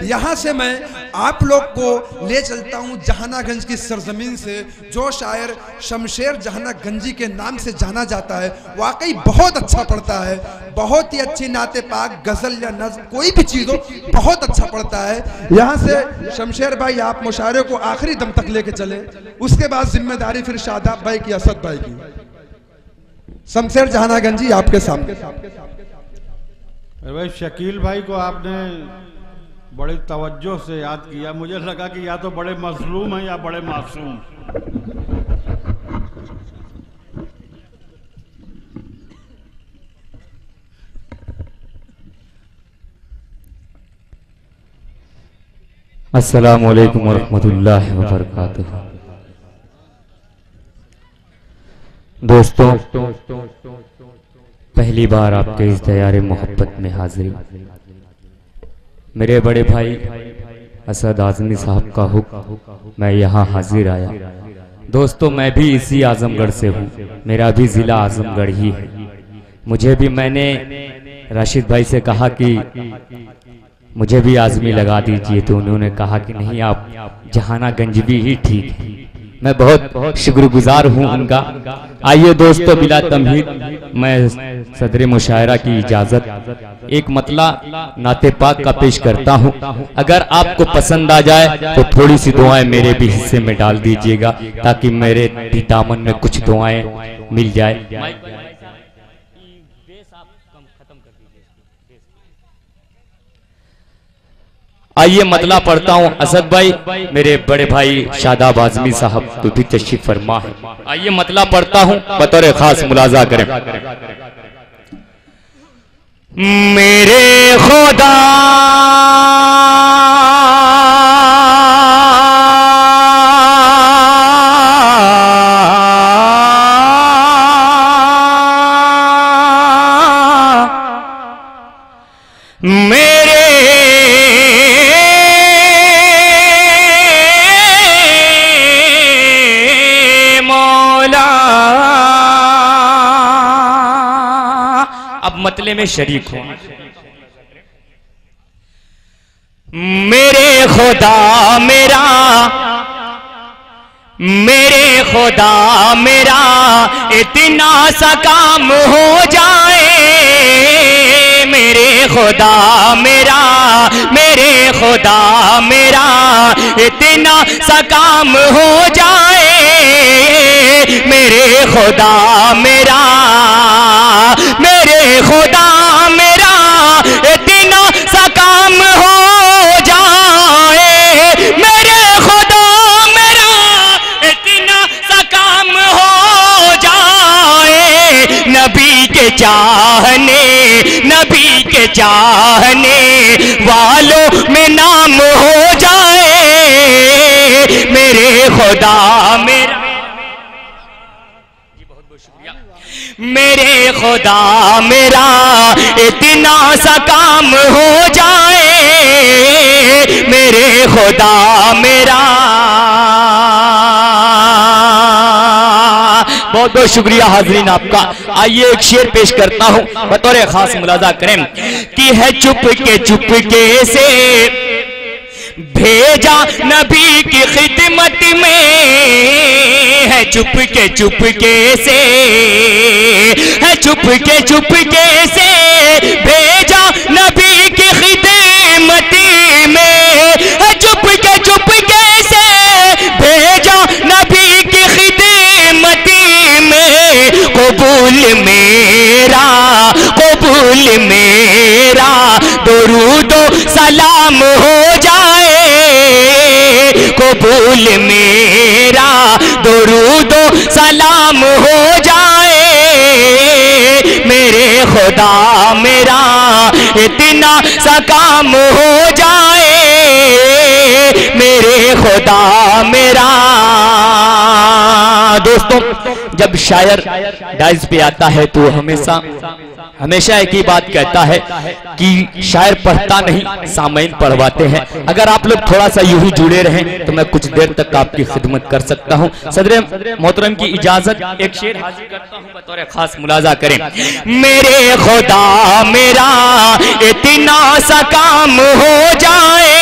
यहाँ से मैं आप लोग को ले चलता हूँ जहानागंज की सरजमीन से, जो शायर शमशेर जहानागंजी के नाम से जाना जाता है। वाकई बहुत अच्छा पढ़ता है, बहुत ही अच्छी नाते पाक, गजल या नज़्म, कोई भी चीज़ हो बहुत अच्छा पढ़ता है। यहाँ से शमशेर भाई आप मुशायरे को आखिरी दम तक लेके चले, उसके बाद जिम्मेदारी फिर शादाब भाई की, असद भाई की। शमशेर जहानागंजी आपके सामने। भाई शकील भाई को आपने बड़ी तवज्जो से याद किया, मुझे लगा कि या तो बड़े मजलूम हैं या बड़े मासूम। अस्सलामु अलैकुम वरहमतुल्लाहि वबरकातुहू। दोस्तों, पहली बार आपके इस दयारे मोहब्बत में हाजिरी। मेरे बड़े भाई असद आज़मी साहब का हुक्म मैं यहाँ हाजिर आया। दोस्तों, मैं भी इसी आजमगढ़ से हूँ, मेरा भी ज़िला आजमगढ़ ही है। मुझे भी, मैंने राशिद भाई से कहा कि मुझे भी आज़मी लगा दीजिए, तो उन्होंने कहा कि नहीं, आप जहानागंज भी ही ठीक है। मैं बहुत शुक्रगुजार हूँ उनका। आइए दोस्तों, बिला तमहीद मैं सदर मुशायरा की इजाज़त एक मतला नाते पाक का पेश करता हूँ। अगर आपको पसंद आ जाए तो थोड़ी सी दुआएं मेरे भी हिस्से में डाल दीजिएगा, ताकि मेरे भी दामन में कुछ दुआएं मिल जाए। आइए मतला पढ़ता हूँ। असद भाई, मेरे बड़े भाई शादाब आज़मी साहब तो भी तशरीफ फरमा है। आइए मतला पढ़ता हूँ, बतौर खास मुलाजा करें। मेरे खुदा मतले में शरीक हो। मेरे खुदा मेरा, मेरे खुदा मेरा इतना सा काम हो जाए। मेरे खुदा मेरा, मेरे खुदा मेरा इतना सा काम हो जाए। मेरे खुदा मेरा, मेरे खुदा मेरा इतना सा काम हो जाए। मेरे खुदा मेरा इतना सा काम हो जाए। नबी के चाहने, नबी के चाहने वालों में नाम हो जाए। मेरे खुदा मेरा, मेरे खुदा मेरा इतना सा काम हो जाए। मेरे खुदा मेरा, बहुत बहुत शुक्रिया हाजरीन आपका। आइए एक शेर पेश करता हूँ, बतौर खास मुलाजा करें कि है चुपके से भेजा नबी की खिदमत में। है चुपके से, है चुपके से भेजा नबी की खिदमत में। है चुपके से भेजा नबी की खिदमत में। कबूल मेरा, कबूल मेरा दुरूदो सलाम हो जाए। कबूल मेरा दुरूदो सलाम हो जाए। मेरे खुदा मेरा इतना सा काम हो जाए। मेरे खुदा मेरा। दोस्तों, जब शायर डाइज पे आता है तो हमेशा हमेशा एक ही बात कहता है कि शायर पढ़ता नहीं, सामईन पढ़वाते हैं। अगर आप लोग थोड़ा सा यूं ही जुड़े रहें तो मैं कुछ देर तक आपकी खिदमत कर सकता हूं। सदर मोहतरम की इजाजत, एक शेर हाजिर करता हूं, बतौर खास मुलाजा करें। मेरे खुदा मेरा इतना सा काम हो जाए,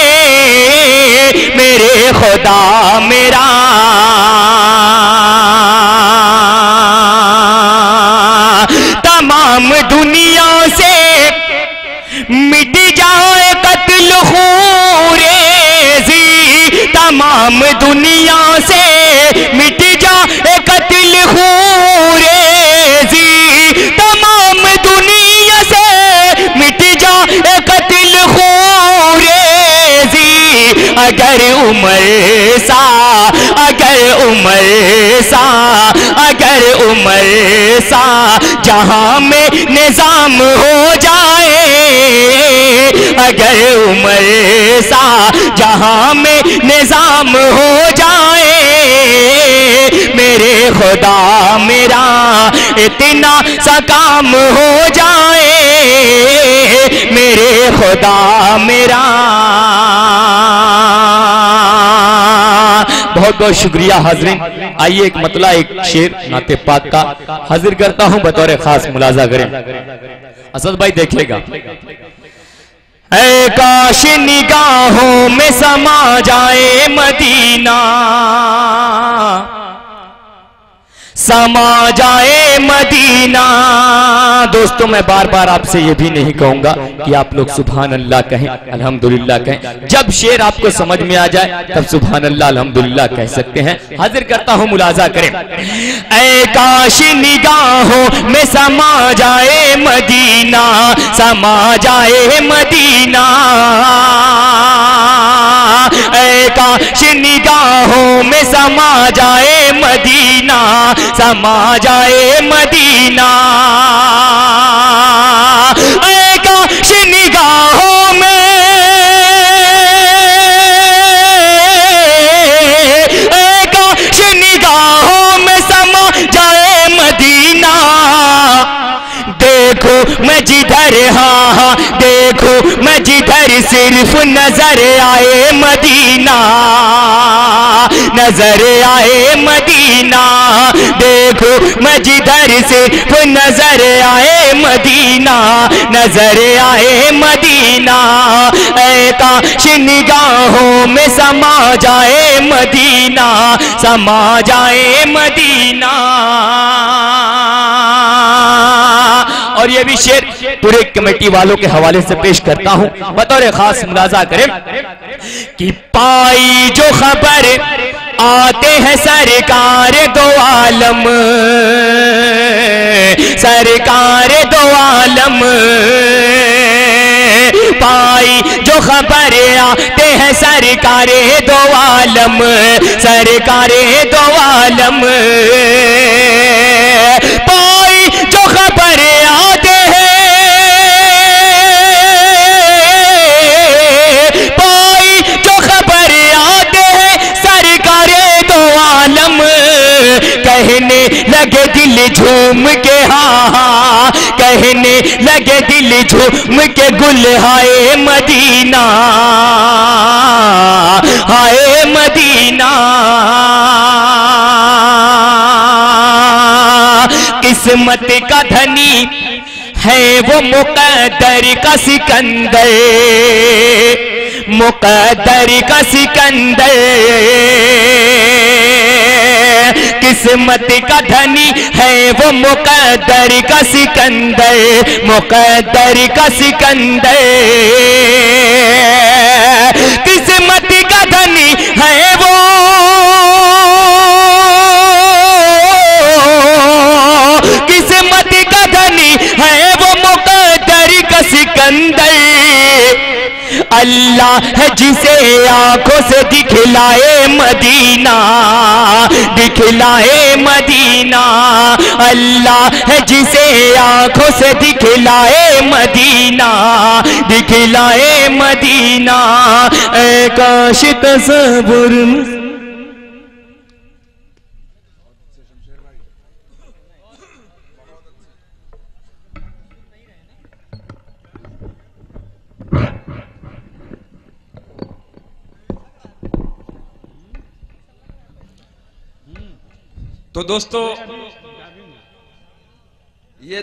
मेरे खुदा मेरा तमाम दुनिया से मिट जाए कत्ल खूरेज़ी, तमाम दुनिया से मिट जाए कत्ल खूरेज़ी, तमाम दुनिया से मिट जाए कत्ल खूरेज़ी। अगर उमर सा, अगर उमर सा, अगर उमर सा जहां में निजाम हो जाए, अगर उमर सा जहां में निजाम हो जाए, मेरे खुदा मेरा इतना सा काम हो जाए, मेरे खुदा मेरा। बहुत बहुत शुक्रिया हाज़रीन। आइए एक मतला, एक शेर नाते पाक का हाजिर करता हूं, बतौर खास मुलाजा करें। असद भाई देखिएगा। ऐ काश निगाहों में समा जाए मदीना, समा जाए मदीना। दोस्तों मैं बार बार आपसे ये भी नहीं कहूंगा कि आप लोग सुभान अल्लाह कहें, अल्हम्दुलिल्लाह कहें। जब शेर आपको समझ में आ जाए तब सुभान अल्लाह अल्हम्दुलिल्लाह कह सकते हैं। हाजिर करता हूं, मुलाजा करें। ऐ काश निगाहों में समा जाए मदीना, समा जाए मदीना। ऐ काश निगाहों में समा जाए मदीना, समा जाए मदीना। ऐ काश निगाहों में, ऐ काश निगाहों में समा जाए मदीना। देखो मैं जिधर, हाँ हाँ देखो मैं जिधर सिर्फ नजर आए मदीना, नजर आए मदीना। देखो मैं जिधर सिर्फ नजर आए मदीना, नजर आए मदीना। ऐ काश निगाहों में समा जाए मदीना, समा जाए मदीना। और ये भी शेर पूरे कमेटी वालों के हवाले से पेश करता हूं, बतौर खास मुलाजा करें कि पाई जो खबर आते हैं सरकार दो आलम, सरकार दो आलम। पाई जो खबर आते हैं सरकार दो आलम, सरकार दो आलम। पाई जो खबर आते हैं, पाई जो खबर आते हैं सरकार दो आलम। कहने लगे दिल झूम के, हाँ हाँ कहने लगे दिल झूम के, गुल हाय मदीना, हाय मदीना। किस्मत का धनी है वो मुकद्दर का सिकंदर, मुकद्दर का सिकंदर। किस्मत का धनी है वो मुकद्दर का सिकंदर, मुकद्दर का सिकंदर। किस्मत का धनी है वो, किस्मत का धनी है वो मुकद्दर का सिकंदर। अल्लाह है जिसे आंखों से दिखलाए मदीना, दिखलाए मदीना। अल्लाह है जिसे आंखों से दिखलाए मदीना, दिखलाए मदीना। ऐ काश तसव्वुर तो दोस्तों ये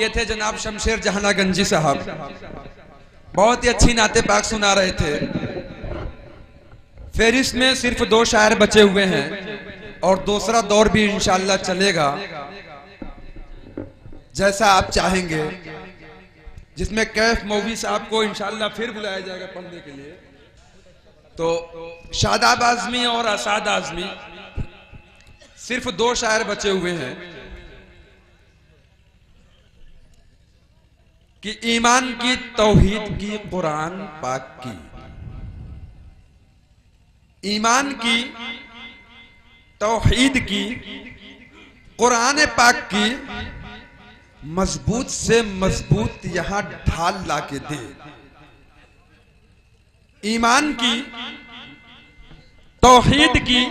थे जनाब शमशेर जहाना गंजी साहब, बहुत ही अच्छी नाते पाक सुना रहे थे। फेरिस में सिर्फ 2 शायर बचे हुए हैं और दूसरा दौर भी इंशाल्लाह चलेगा जैसा आप चाहेंगे, जिसमें कैफ मौवी साहब को इंशाल्लाह फिर बुलाया जाएगा पढ़ने के लिए। तो शादाब आजमी और असाद आजमी, सिर्फ 2 शायर बचे हुए हैं कि ईमान की, तौहीद की, कुरान पाक की, ईमान की, तौहीद की, कुरान पाक की मजबूत से मजबूत यहां ढाल लाके दे। ईमान की, तौहीद की,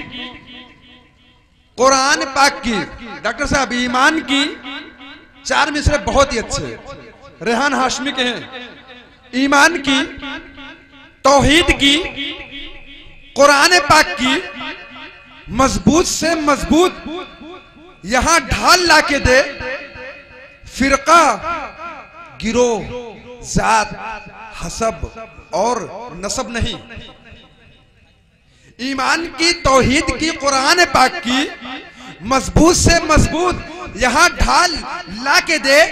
कुरान पाक की। डॉक्टर साहब, ईमान की 4 मिसरे बहुत ही अच्छे रेहान हाशमी के हैं। ईमान की, तौहीद की, कुरान पाक की मजबूत से मजबूत यहां ढाल लाके दे। फिरका, गिरोह, जात, हसब और नसब नहीं। ईमान की, तौहीद की, कुरान पाक की मजबूत से मजबूत यहां ढाल लाके दे।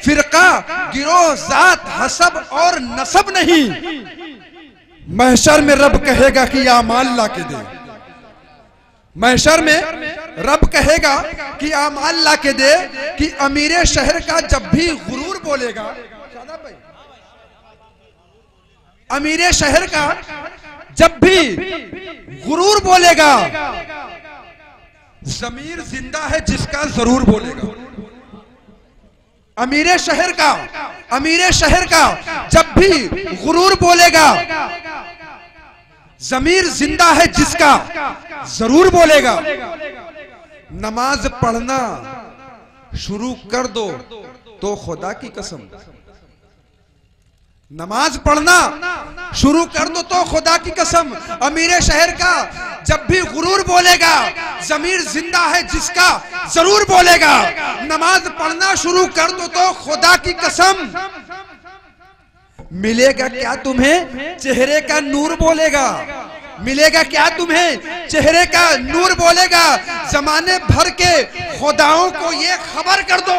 फिरका, गिरोह, जात, हसब और नसब नहीं। महशर में रब कहेगा कि आमाल लाके दे। महशर में रब कहेगा कि आमाल लाके दे कि अमीरे शहर का जब भी गुरूर बोलेगा, अमीरे शहर का जब भी गुरूर बोलेगा, ज़मीर जिंदा है जिसका जरूर बोलेगा। अमीरे शहर का जब भी गुरूर बोलेगा, ज़मीर जिंदा है जिसका जरूर बोलेगा। नमाज पढ़ना शुरू कर दो तो खुदा की कसम, नमाज पढ़ना शुरू कर दो तो खुदा की कसम। अमीरे शहर का जब भी गुरूर बोलेगा, ज़मीर जिंदा है जिसका जरूर बोलेगा। नमाज पढ़ना शुरू कर दो तो खुदा की कसम। मिलेगा क्या तुम्हें चेहरे का नूर बोलेगा, मिलेगा क्या तुम्हें चेहरे का नूर बोलेगा। जमाने भर के खुदाओं को ये खबर कर दो,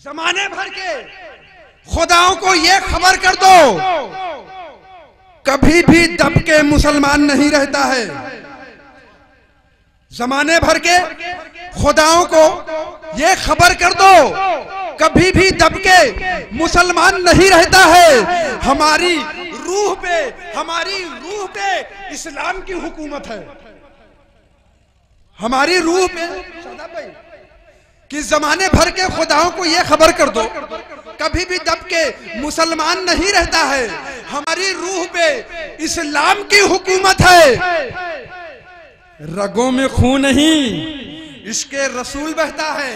जमाने भर के खुदाओं को ये खबर कर दो, कभी भी दब के मुसलमान नहीं रहता है। जमाने भर के खुदाओं को ये खबर कर दो, कभी भी दब के मुसलमान नहीं रहता है। हमारी रूह पे इस्लाम की हुकूमत है। हमारी रूह पे कि जमाने भर के खुदाओं को ये खबर कर दो, कभी भी दब के मुसलमान नहीं रहता है। हमारी रूह पे इस्लाम की हुकूमत है। रगों में खून नहीं, इश्क़े रसूल बहता है।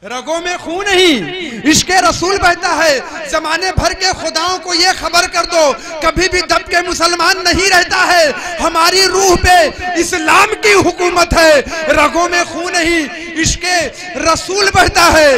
रगों में खून नहीं, इश्क़े रसूल बहता है। जमाने भर के खुदाओं को ये खबर कर दो, कभी भी दब के मुसलमान नहीं रहता है। हमारी रूह पे इस्लाम की हुकूमत है। रगों में खून नहीं, इश्क़े रसूल बहता है।